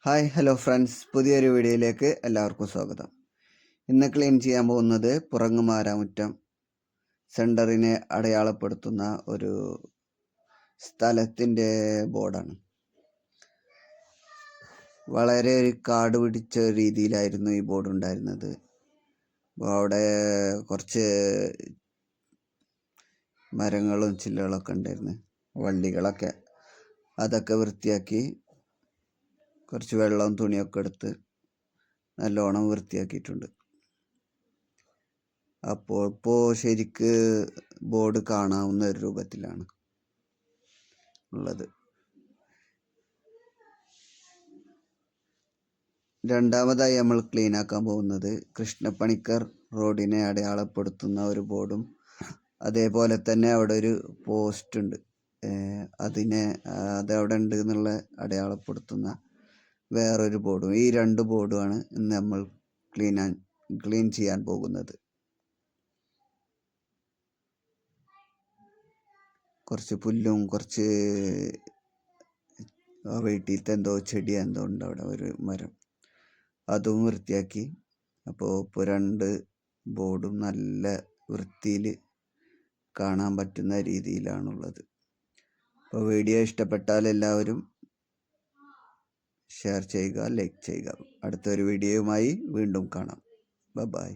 Hi hello friends, പുതിയൊരു വീഡിയോയിലേക്ക് എല്ലാവർക്കും സ്വാഗതം. ഇന്ന് ക്ലീൻ ചെയ്യാൻ പോകുന്നത് പുറങ്ങുമാരാമുറ്റം സെൻറ്ററിനെ അടയാളപ്പെടുത്തുന്ന ഒരു സ്ഥലത്തിൻ്റെ ബോർഡാണ്. വളരെ ഒരു കാട് പിടിച്ച രീതിയിലായിരുന്നു ഈ ബോർഡ് ഉണ്ടായിരുന്നത്. അവിടെ കുറച്ച് മരങ്ങളും ചില്ലകളൊക്കെ ഉണ്ടായിരുന്നു, വള്ളികളൊക്കെ. അതൊക്കെ വൃത്തിയാക്കി കുറച്ച് വെള്ളവും തുണിയൊക്കെ എടുത്ത് നല്ലോണം വൃത്തിയാക്കിയിട്ടുണ്ട്. ഇപ്പോൾ ശരിക്ക് ബോർഡ് കാണാവുന്ന ഒരു രൂപത്തിലാണ് ഉള്ളത്. രണ്ടാമതായി നമ്മൾ ക്ലീൻ ആക്കാൻ പോകുന്നത് കൃഷ്ണപ്പണിക്കർ റോഡിനെ അടയാളപ്പെടുത്തുന്ന ഒരു ബോർഡും അതേപോലെ തന്നെ അവിടെ ഒരു പോസ്റ്റ് ഉണ്ട്. അതവിടെ ഉണ്ട് എന്നുള്ള അടയാളപ്പെടുത്തുന്ന വേറൊരു ബോർഡും. ഈ രണ്ട് ബോർഡുമാണ് ഇന്ന് നമ്മൾ ക്ലീൻ ചെയ്യാൻ പോകുന്നത്. കുറച്ച് പുല്ലും കുറച്ച് വീട്ടിലത്തെ എന്തോ ചെടി എന്തോ ഉണ്ട് അവിടെ, ഒരു മരം, അതും വൃത്തിയാക്കി. ഇപ്പോൾ രണ്ട് ബോർഡും നല്ല വൃത്തിയിൽ കാണാൻ പറ്റുന്ന രീതിയിലാണുള്ളത്. അപ്പോൾ വീഡിയോ ഇഷ്ടപ്പെട്ടാൽ എല്ലാവരും ഷെയർ ചെയ്യുക, ലൈക്ക് ചെയ്യുക. അടുത്തൊരു വീഡിയോയുമായി വീണ്ടും കാണാം. ബൈ.